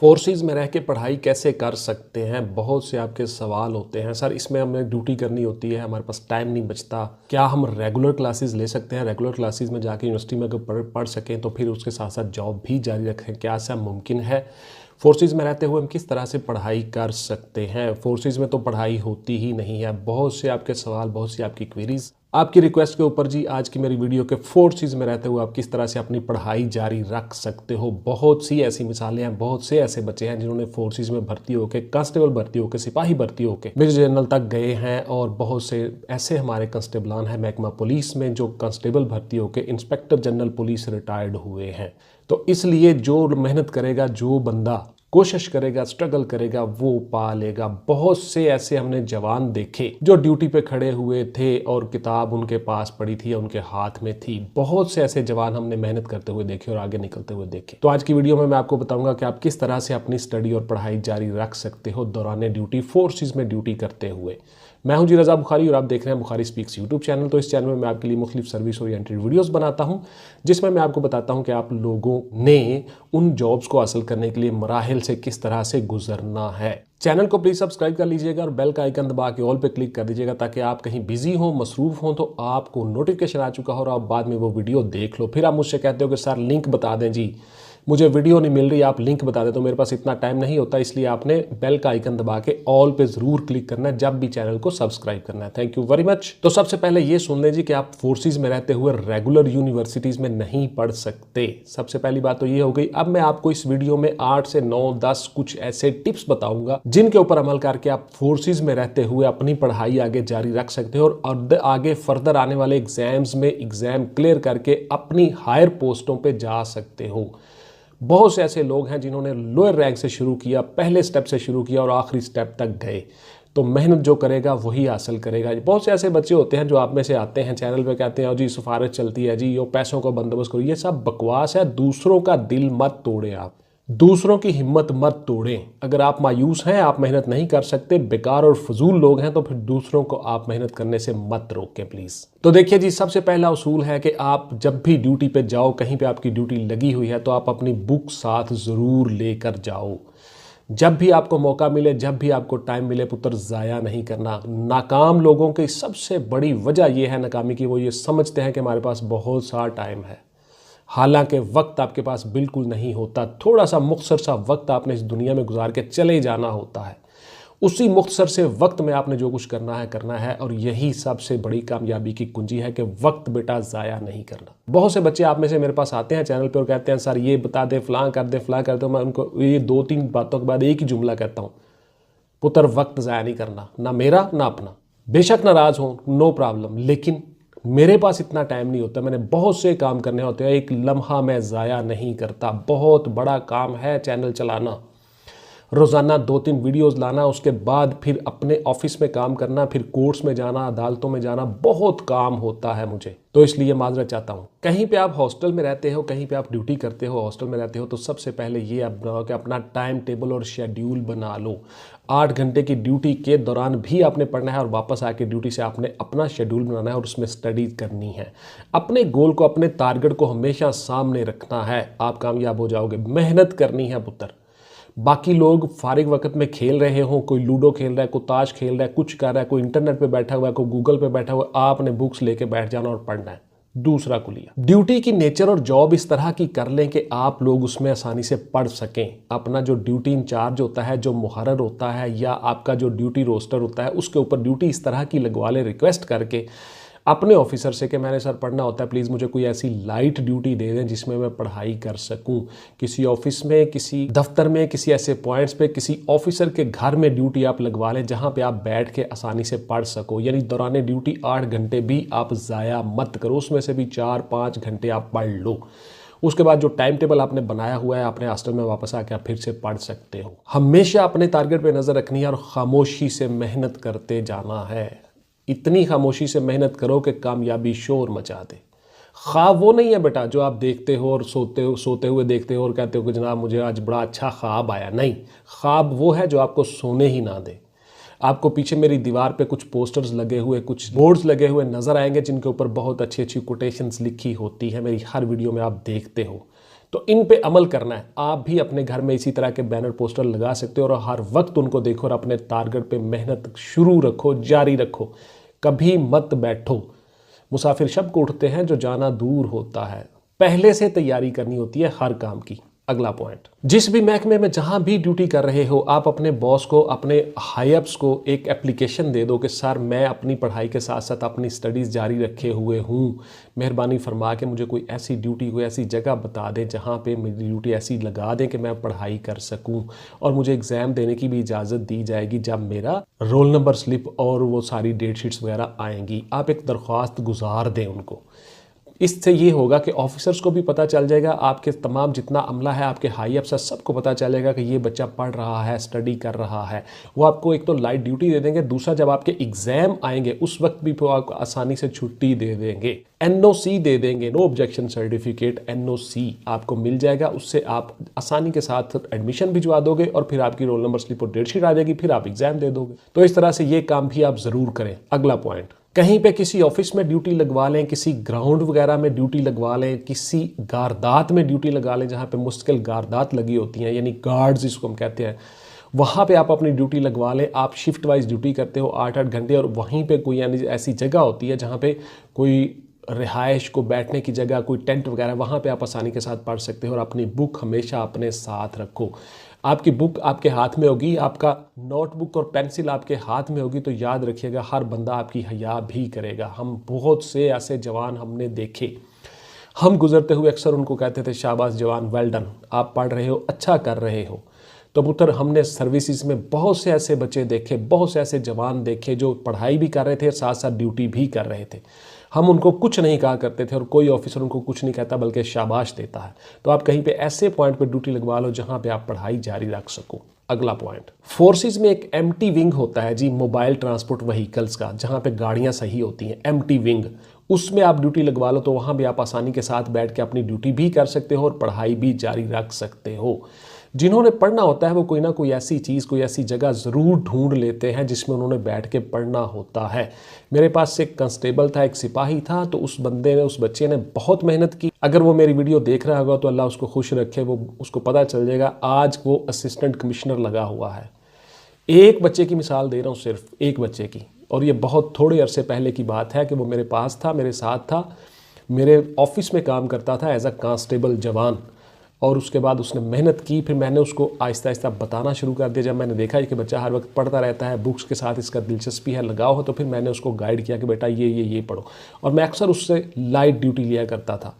Forces में रह के पढ़ाई कैसे कर सकते हैं, बहुत से आपके सवाल होते हैं। सर इसमें हमें ड्यूटी करनी होती है, हमारे पास टाइम नहीं बचता, क्या हम रेगुलर क्लासेस ले सकते हैं, रेगुलर क्लासेस में जाके यूनिवर्सिटी में अगर पढ़ सकें तो फिर उसके साथ साथ जॉब भी जारी रखें, क्या ऐसा मुमकिन है? फोर्सेस में रहते हुए हम किस तरह से पढ़ाई कर सकते हैं? फोर्सेस में तो पढ़ाई होती ही नहीं है। बहुत से आपके सवाल, बहुत सी आपकी क्वेरीज, आपकी रिक्वेस्ट के ऊपर जी आज की मेरी वीडियो के फोर्सेस में रहते हुए आप किस तरह से अपनी पढ़ाई जारी रख सकते हो। बहुत सी ऐसी मिसालें हैं, बहुत से ऐसे बच्चे हैं जिन्होंने फोर्सेस में भर्ती होकर, कांस्टेबल भर्ती होकर, सिपाही भर्ती होकर मेजर जनरल तक गए हैं, और बहुत से ऐसे हमारे कांस्टेबलान हैं महकमा पुलिस में जो कांस्टेबल भर्ती होकर इंस्पेक्टर जनरल पुलिस रिटायर्ड हुए हैं। तो इसलिए जो मेहनत करेगा, जो बंदा कोशिश करेगा, स्ट्रगल करेगा, वो पा लेगा। बहुत से ऐसे हमने जवान देखे जो ड्यूटी पे खड़े हुए थे और किताब उनके पास पड़ी थी या उनके हाथ में थी। बहुत से ऐसे जवान हमने मेहनत करते हुए देखे और आगे निकलते हुए देखे। तो आज की वीडियो में मैं आपको बताऊंगा कि आप किस तरह से अपनी स्टडी और पढ़ाई जारी रख सकते हो दौरान ड्यूटी, फोर्सेस में ड्यूटी करते हुए। मैं हूं जी रजा बुखारी और आप देख रहे हैं बुखारी स्पीक्स यूट्यूब चैनल। तो इस चैनल में मैं आपके लिए मुख्तलिफ सर्विस ओरिएंटेड वीडियोस बनाता हूं, जिसमें मैं आपको बताता हूं कि आप लोगों ने उन जॉब्स को हासिल करने के लिए मराहिल से किस तरह से गुजरना है। चैनल को प्लीज सब्सक्राइब कर लीजिएगा और बेल का आइकन दबा के ऑल पे क्लिक कर दीजिएगा, ताकि आप कहीं बिजी हो, मसरूफ हो तो आपको नोटिफिकेशन आ चुका हो और आप बाद में वो वीडियो देख लो। फिर आप मुझसे कहते हो कि सर लिंक बता दें जी, मुझे वीडियो नहीं मिल रही, आप लिंक बता दें। तो मेरे पास इतना टाइम नहीं होता, इसलिए आपने बेल का आइकन दबा के ऑल पे जरूर क्लिक करना है जब भी चैनल को सब्सक्राइब करना है। Thank you very much. तो सबसे पहले ये सुन लें जी कि आप फोर्सेस में रहते हुए रेगुलर यूनिवर्सिटीज में नहीं पढ़ सकते। सबसे पहली बात तो ये हो गई। अब मैं आपको इस वीडियो में 8 से 9 10 कुछ ऐसे टिप्स बताऊंगा जिनके ऊपर अमल करके आप फोर्सेस में रहते हुए अपनी पढ़ाई आगे जारी रख सकते हो और आगे फर्दर आने वाले एग्जाम्स में एग्जाम क्लियर करके अपनी हायर पोस्टों पर जा सकते हो। बहुत से ऐसे लोग हैं जिन्होंने लोअर रैंक से शुरू किया, पहले स्टेप से शुरू किया और आखिरी स्टेप तक गए। तो मेहनत जो करेगा वही हासिल करेगा। बहुत से ऐसे बच्चे होते हैं जो आप में से आते हैं चैनल पे, कहते हैं जी सिफारिश चलती है जी, यो पैसों का बंदोबस्त करो। ये सब बकवास है। दूसरों का दिल मत तोड़े, आप दूसरों की हिम्मत मत तोड़ें। अगर आप मायूस हैं, आप मेहनत नहीं कर सकते, बेकार और फजूल लोग हैं, तो फिर दूसरों को आप मेहनत करने से मत रोकें प्लीज। तो देखिए जी, सबसे पहला उसूल है कि आप जब भी ड्यूटी पे जाओ, कहीं पे आपकी ड्यूटी लगी हुई है, तो आप अपनी बुक साथ जरूर लेकर जाओ। जब भी आपको मौका मिले, जब भी आपको टाइम मिले, पुत्र ज़ाया नहीं करना। नाकाम लोगों की सबसे बड़ी वजह यह है नाकामी की, वो ये समझते हैं कि हमारे पास बहुत सा टाइम है, हालांकि वक्त आपके पास बिल्कुल नहीं होता। थोड़ा सा मुख्तसर सा वक्त आपने इस दुनिया में गुजार के चले जाना होता है। उसी मुख्तसर से वक्त में आपने जो कुछ करना है, और यही सबसे बड़ी कामयाबी की कुंजी है कि वक्त बेटा ज़ाया नहीं करना। बहुत से बच्चे आप में से मेरे पास आते हैं चैनल पे और कहते हैं सर ये बता दे, फलां कर दे, फलां कर दे। मैं उनको ये 2-3 बातों के बाद एक ही जुमला कहता हूँ, पुत्र वक्त ज़ाया नहीं करना, ना मेरा ना अपना। बेशक नाराज़ हो, नो प्रॉब्लम, लेकिन मेरे पास इतना टाइम नहीं होता, मैंने बहुत से काम करने होते हैं, एक लम्हा मैं ज़ाया नहीं करता। बहुत बड़ा काम है चैनल चलाना, रोज़ाना 2-3 वीडियोस लाना, उसके बाद फिर अपने ऑफिस में काम करना, फिर कोर्ट्स में जाना, अदालतों में जाना, बहुत काम होता है मुझे। तो इसलिए माजरत चाहता हूँ। कहीं पे आप हॉस्टल में रहते हो, कहीं पे आप ड्यूटी करते हो, हॉस्टल में रहते हो, तो सबसे पहले ये आप बनाओ कि अपना टाइम टेबल और शेड्यूल बना लो। 8 घंटे की ड्यूटी के दौरान भी आपने पढ़ना है और वापस आके ड्यूटी से आपने अपना शेड्यूल बनाना है और उसमें स्टडी करनी है। अपने गोल को, अपने टारगेट को हमेशा सामने रखना है, आप कामयाब हो जाओगे। मेहनत करनी है पुत्र। बाकी लोग फारिग वक्त में खेल रहे हो, कोई लूडो खेल रहा है, कोई ताश खेल रहा है, कुछ कर रहा है, कोई इंटरनेट पे बैठा हुआ है, कोई गूगल पे बैठा हुआ है, आपने बुक्स लेके बैठ जाना और पढ़ना है। दूसरा कुलिया, ड्यूटी की नेचर और जॉब इस तरह की कर लें कि आप लोग उसमें आसानी से पढ़ सकें। अपना जो ड्यूटी इंचार्ज होता है, जो मुहर्रर होता है, या आपका जो ड्यूटी रोस्टर होता है, उसके ऊपर ड्यूटी इस तरह की लगवा लें, रिक्वेस्ट करके अपने ऑफिसर से कि मैंने सर पढ़ना होता है, प्लीज़ मुझे कोई ऐसी लाइट ड्यूटी दे दें जिसमें मैं पढ़ाई कर सकूं। किसी ऑफिस में, किसी दफ्तर में, किसी ऐसे पॉइंट्स पे, किसी ऑफिसर के घर में ड्यूटी आप लगवा लें जहां पे आप बैठ के आसानी से पढ़ सको। यानी दौरान ड्यूटी 8 घंटे भी आप ज़ाया मत करो, उसमें से भी 4-5 घंटे आप पढ़ लो। उसके बाद जो टाइम टेबल आपने बनाया हुआ है, अपने हॉस्टल में वापस आके आप फिर से पढ़ सकते हो। हमेशा अपने टारगेट पे नज़र रखनी है और खामोशी से मेहनत करते जाना है। इतनी खामोशी से मेहनत करो कि कामयाबी शोर मचा दे। ख्वाब वो नहीं है बेटा जो आप देखते हो और सोते हुए देखते हो और कहते हो कि जनाब मुझे आज बड़ा अच्छा ख्वाब आया। नहीं, ख्वाब वो है जो आपको सोने ही ना दे। आपको पीछे मेरी दीवार पे कुछ पोस्टर्स लगे हुए, कुछ बोर्ड्स लगे हुए नज़र आएंगे जिनके ऊपर बहुत अच्छी अच्छी कोटेशंस लिखी होती है, मेरी हर वीडियो में आप देखते हो। तो इन पे अमल करना है। आप भी अपने घर में इसी तरह के बैनर पोस्टर लगा सकते हो और हर वक्त उनको देखो और अपने टारगेट पे मेहनत शुरू रखो, जारी रखो, कभी मत बैठो। मुसाफिर शब को उठते हैं जो जाना दूर होता है। पहले से तैयारी करनी होती है हर काम की। अगला पॉइंट, जिस भी महकमे में जहां भी ड्यूटी कर रहे हो, आप अपने बॉस को, अपने हाई अप्स को एक एप्लीकेशन दे दो कि सर मैं अपनी पढ़ाई के साथ साथ अपनी स्टडीज़ जारी रखे हुए हूँ, मेहरबानी फरमा के मुझे कोई ऐसी ड्यूटी, कोई ऐसी जगह बता दें जहाँ पे मेरी ड्यूटी ऐसी लगा दें कि मैं पढ़ाई कर सकूँ और मुझे एग्ज़ाम देने की भी इजाज़त दी जाएगी जब मेरा रोल नंबर स्लिप और वो सारी डेट शीट्स वगैरह आएंगी। आप एक दरख्वास्त गुजार दें उनको। इससे ये होगा कि ऑफिसर्स को भी पता चल जाएगा, आपके तमाम जितना अमला है, आपके हाई अफसर, सबको पता चलेगा कि ये बच्चा पढ़ रहा है, स्टडी कर रहा है। वो आपको एक तो लाइट ड्यूटी दे देंगे, दूसरा जब आपके एग्जाम आएंगे उस वक्त भी वो आपको आसानी से छुट्टी दे देंगे, NOC दे देंगे, नो ऑब्जेक्शन सर्टिफिकेट, NOC आपको मिल जाएगा। उससे आप आसानी के साथ एडमिशन भिजवा दोगे और फिर आपकी रोल नंबर स्लिप और डेट शीट आ जाएगी, फिर आप एग्जाम दे दोगे। तो इस तरह से ये काम भी आप ज़रूर करें। अगला पॉइंट, कहीं पे किसी ऑफिस में ड्यूटी लगवा लें, किसी ग्राउंड वगैरह में ड्यूटी लगवा लें, किसी गारदात में ड्यूटी लगा लें जहाँ पे मुश्किल गारदात लगी होती हैं, यानी गार्ड्स जिसको हम कहते हैं, वहाँ पे आप अपनी ड्यूटी लगवा लें। आप शिफ्ट वाइज ड्यूटी करते हो 8-8 घंटे और वहीं पे कोई यानी ऐसी जगह होती है जहाँ पे कोई रिहाइश को बैठने की जगह, कोई टेंट वगैरह, वहाँ पे आप आसानी के साथ पढ़ सकते हो। और अपनी बुक हमेशा अपने साथ रखो। आपकी बुक आपके हाथ में होगी, आपका नोटबुक और पेंसिल आपके हाथ में होगी, तो याद रखिएगा हर बंदा आपकी हया भी करेगा। हम बहुत से ऐसे जवान हमने देखे, हम गुजरते हुए अक्सर उनको कहते थे शाबाश जवान, वेल डन, आप पढ़ रहे हो, अच्छा कर रहे हो। तो पुत्र हमने सर्विसेज में बहुत से ऐसे बच्चे देखे, बहुत से ऐसे जवान देखे जो पढ़ाई भी कर रहे थे, साथ साथ ड्यूटी भी कर रहे थे। हम उनको कुछ नहीं कहा करते थे और कोई ऑफिसर उनको कुछ नहीं कहता बल्कि शाबाश देता है। तो आप कहीं पे ऐसे पॉइंट पे ड्यूटी लगवा लो जहां पे आप पढ़ाई जारी रख सको। अगला पॉइंट, फोर्सेस में एक एम्प्टी विंग होता है जी, मोबाइल ट्रांसपोर्ट व्हीकल्स का, जहां पे गाड़ियां सही होती हैं, एम्प्टी विंग, उसमें आप ड्यूटी लगवा लो। तो वहां भी आप आसानी के साथ बैठ के अपनी ड्यूटी भी कर सकते हो और पढ़ाई भी जारी रख सकते हो। जिन्होंने पढ़ना होता है वो कोई ना कोई ऐसी चीज़, कोई ऐसी जगह ज़रूर ढूंढ लेते हैं जिसमें उन्होंने बैठ के पढ़ना होता है। मेरे पास एक कांस्टेबल था, एक सिपाही था, तो उस बंदे ने, उस बच्चे ने बहुत मेहनत की। अगर वो मेरी वीडियो देख रहा होगा तो अल्लाह उसको खुश रखे, वो उसको पता चल जाएगा आज वो असिस्टेंट कमिश्नर लगा हुआ है। एक बच्चे की मिसाल दे रहा हूँ, सिर्फ एक बच्चे की, और ये बहुत थोड़े अरसे पहले की बात है कि वो मेरे पास था, मेरे साथ था, मेरे ऑफिस में काम करता था एज अ कांस्टेबल जवान। और उसके बाद उसने मेहनत की, फिर मैंने उसको आहिस्ता आहिस्ता बताना शुरू कर दिया। जब मैंने देखा कि बच्चा हर वक्त पढ़ता रहता है, बुक्स के साथ इसका दिलचस्पी है, लगाव है, तो फिर मैंने उसको गाइड किया कि बेटा ये पढ़ो। और मैं अक्सर उससे लाइट ड्यूटी लिया करता था।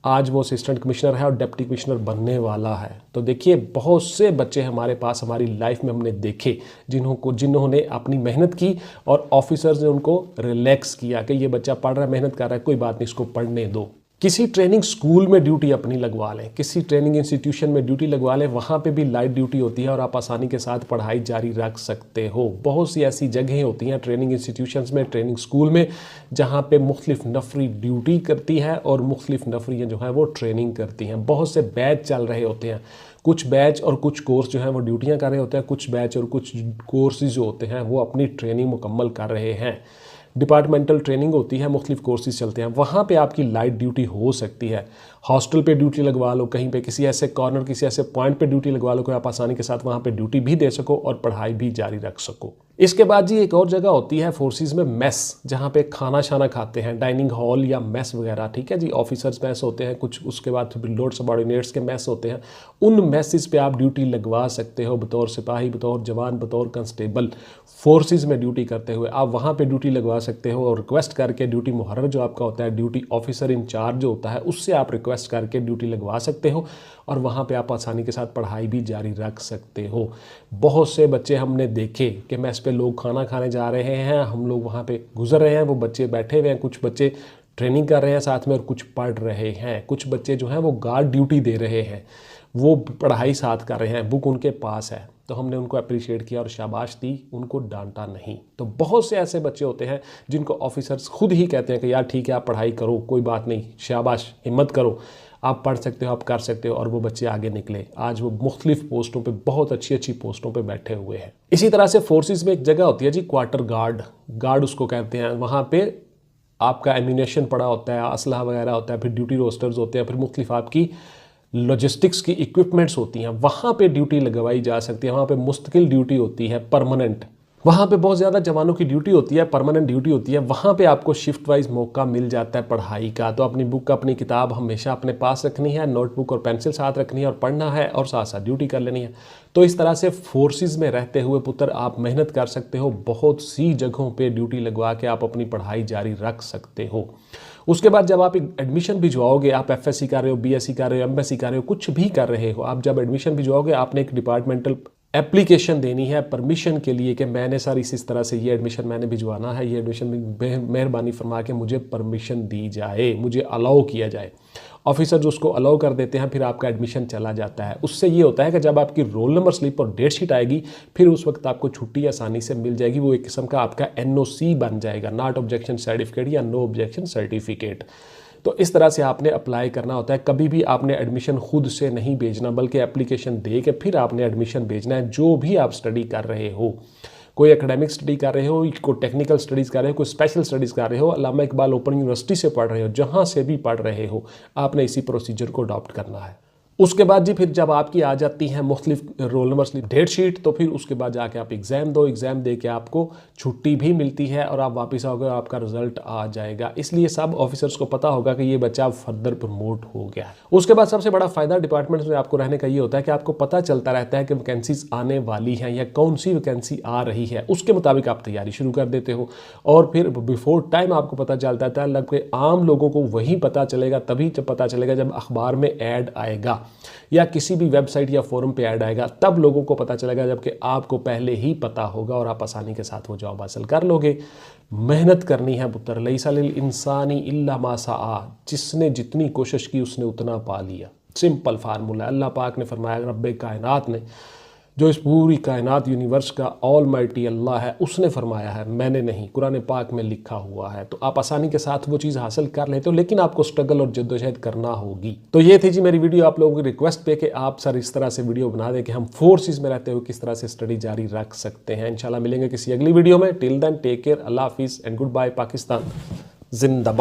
आज वो असिस्टेंट कमिश्नर है और डिप्टी कमिश्नर बनने वाला है। तो देखिए बहुत से बच्चे हमारे पास, हमारी लाइफ में हमने देखे जिन्होंने अपनी मेहनत की और ऑफिसर्स ने उनको रिलैक्स किया कि ये बच्चा पढ़ रहा है, मेहनत कर रहा है, कोई बात नहीं, इसको पढ़ने दो। किसी ट्रेनिंग स्कूल में ड्यूटी अपनी लगवा लें, किसी ट्रेनिंग इंस्टीट्यूशन में ड्यूटी लगवा लें, वहाँ पे भी लाइट ड्यूटी होती है और आप आसानी के साथ पढ़ाई जारी रख सकते हो। बहुत सी ऐसी जगहें होती हैं ट्रेनिंग इंस्टीट्यूशंस में, ट्रेनिंग स्कूल में, जहाँ पे मुख्तलिफ नफरी ड्यूटी करती है और मुख्तलिफ नफरियाँ जो हैं वो ट्रेनिंग करती हैं। बहुत से बैच चल रहे होते हैं, कुछ बैच और कुछ कोर्स जो हैं वो ड्यूटियाँ कर रहे होते हैं, कुछ बैच और कुछ कोर्सेज जो होते हैं वो अपनी ट्रेनिंग मुकम्मल कर रहे हैं। डिपार्टमेंटल ट्रेनिंग होती है, मुख्तलिफ कोर्सेज चलते हैं, वहाँ पे आपकी लाइट ड्यूटी हो सकती है। हॉस्टल पे ड्यूटी लगवा लो, कहीं पे किसी ऐसे कॉर्नर, किसी ऐसे पॉइंट पे ड्यूटी लगवा लो कि आप आसानी के साथ वहाँ पे ड्यूटी भी दे सको और पढ़ाई भी जारी रख सको। इसके बाद जी एक और जगह होती है फोर्सेस में, मेस, जहाँ पे खाना शाना खाते हैं, डाइनिंग हॉल या मेस वगैरह, ठीक है जी। ऑफिसर्स मेस होते हैं कुछ, उसके बाद लोड सबॉर्डिनेट्स के मेस होते हैं। उन मेसेस पे आप ड्यूटी लगवा सकते हो बतौर सिपाही, बतौर जवान, बतौर कंस्टेबल। फोर्सेस में ड्यूटी करते हुए आप वहाँ पे ड्यूटी लगवा सकते हो और रिक्वेस्ट करके ड्यूटी मुहर्रर जो आपका होता है, ड्यूटी ऑफिसर इंचार्ज जो होता है, उससे आप रिक्वेस्ट करके ड्यूटी लगवा सकते हो और वहाँ पे आप आसानी के साथ पढ़ाई भी जारी रख सकते हो। बहुत से बच्चे हमने देखे कि मेस पे लोग खाना खाने जा रहे हैं, हम लोग वहाँ पे गुजर रहे हैं, वो बच्चे बैठे हुए हैं, कुछ बच्चे ट्रेनिंग कर रहे हैं साथ में और कुछ पढ़ रहे हैं, कुछ बच्चे जो हैं वो गार्ड ड्यूटी दे रहे हैं, वो पढ़ाई साथ कर रहे हैं, बुक उनके पास है। तो हमने उनको अप्रिशिएट किया और शाबाश दी, उनको डांटा नहीं। तो बहुत से ऐसे बच्चे होते हैं जिनको ऑफिसर्स खुद ही कहते हैं कि यार ठीक है आप पढ़ाई करो, कोई बात नहीं, शाबाश, हिम्मत करो, आप पढ़ सकते हो, आप कर सकते हो। और वो बच्चे आगे निकले, आज वो मुख्तलिफ पोस्टों पे, बहुत अच्छी अच्छी पोस्टों पे बैठे हुए हैं। इसी तरह से फोर्सेस में एक जगह होती है जी, क्वार्टर गार्ड, गार्ड उसको कहते हैं। वहाँ पे आपका एम्यूनेशन पड़ा होता है, असलहा वगैरह होता है, फिर ड्यूटी रोस्टर्स होते हैं, फिर मुख्तलिफ आपकी लॉजिस्टिक्स की इक्विपमेंट्स होती हैं, वहाँ पे ड्यूटी लगवाई जा सकती है। वहाँ पे मुस्तकिल ड्यूटी होती है, परमानेंट। वहाँ पे बहुत ज़्यादा जवानों की ड्यूटी होती है, परमानेंट ड्यूटी होती है। वहाँ पे आपको शिफ्ट वाइज मौका मिल जाता है पढ़ाई का। तो अपनी बुक, अपनी किताब हमेशा अपने पास रखनी है, नोटबुक और पेंसिल साथ रखनी है और पढ़ना है और साथ साथ ड्यूटी कर लेनी है। तो इस तरह से फोर्सेस में रहते हुए पुत्र आप मेहनत कर सकते हो। बहुत सी जगहों पे ड्यूटी लगवा के आप अपनी पढ़ाई जारी रख सकते हो। उसके बाद जब आप एडमिशन भिजवाओगे, आप एफएससी कर रहे हो, बीएससी कर रहे हो, एमएससी कर रहे हो, कुछ भी कर रहे हो, आप जब एडमिशन भिजवाओगे आपने एक डिपार्टमेंटल एप्लीकेशन देनी है परमिशन के लिए कि मैंने सर इस तरह से ये एडमिशन मैंने भिजवाना है, ये एडमिशन मेहरबानी फरमा के मुझे परमिशन दी जाए, मुझे अलाउ किया जाए। ऑफिसर्स उसको अलाउ कर देते हैं, फिर आपका एडमिशन चला जाता है। उससे ये होता है कि जब आपकी रोल नंबर स्लिप और डेट शीट आएगी फिर उस वक्त आपको छुट्टी आसानी से मिल जाएगी। वो एक किस्म का आपका NOC बन जाएगा, नॉट ऑब्जेक्शन सर्टिफिकेट या नो ऑब्जेक्शन सर्टिफिकेट। तो इस तरह से आपने अप्लाई करना होता है। कभी भी आपने एडमिशन खुद से नहीं भेजना, बल्कि एप्लीकेशन दे के फिर आपने एडमिशन भेजना है। जो भी आप स्टडी कर रहे हो, कोई एकेडमिक स्टडी कर रहे हो, कोई टेक्निकल स्टडीज़ कर रहे हो, कोई स्पेशल स्टडीज़ कर रहे हो, अल्लामा इकबाल ओपन यूनिवर्सिटी से पढ़ रहे हो, जहाँ से भी पढ़ रहे हो, आपने इसी प्रोसीजर को अडॉप्ट करना है। उसके बाद जी फिर जब आपकी आ जाती हैं मुख्तलिफ roll number slip, date sheet, तो फिर उसके बाद जाके आप एग्ज़ाम दो। एग्ज़ाम दे के आपको छुट्टी भी मिलती है और आप वापस आओगे, आपका रिजल्ट आ जाएगा। इसलिए सब ऑफिसर्स को पता होगा कि ये बच्चा फर्दर प्रमोट हो गया है। उसके बाद सबसे बड़ा फ़ायदा डिपार्टमेंट में आपको रहने का ये होता है कि आपको पता चलता रहता है कि वैकेंसीज आने वाली हैं या कौन सी वैकेंसी आ रही है, उसके मुताबिक आप तैयारी शुरू कर देते हो। और फिर बिफोर टाइम आपको पता चलता है। लगभग आम लोगों को वही पता चलेगा, तभी जब पता चलेगा जब अखबार में ऐड आएगा या किसी भी वेबसाइट या फोरम पे ऐड आएगा, तब लोगों को पता चलेगा, जबकि आपको पहले ही पता होगा और आप आसानी के साथ वो जॉब हासिल कर लोगे। मेहनत करनी है पुत्र, लैसा लिल इंसानी इल्ला मा सआ, जिसने जितनी कोशिश की उसने उतना पा लिया। Simple formula. अल्लाह पाक ने फरमाया, रब्बे कायनात ने, जो इस पूरी कायनात यूनिवर्स का ऑलमाइटी अल्लाह है, उसने फरमाया है, मैंने नहीं, कुरान पाक में लिखा हुआ है। तो आप आसानी के साथ वो चीज़ हासिल कर लेते हो, लेकिन आपको स्ट्रगल और जद्दोजहद करना होगी। तो ये थी जी मेरी वीडियो आप लोगों की रिक्वेस्ट पे कि आप सर इस तरह से वीडियो बना दें कि हम फोर्सेस में रहते हुए किस तरह से स्टडी जारी रख सकते हैं। इंशाल्लाह मिलेंगे किसी अगली वीडियो में। टिल देन टेक केयर, अल्लाह हाफिज़ एंड गुड बाय। पाकिस्तान जिंदाबाद।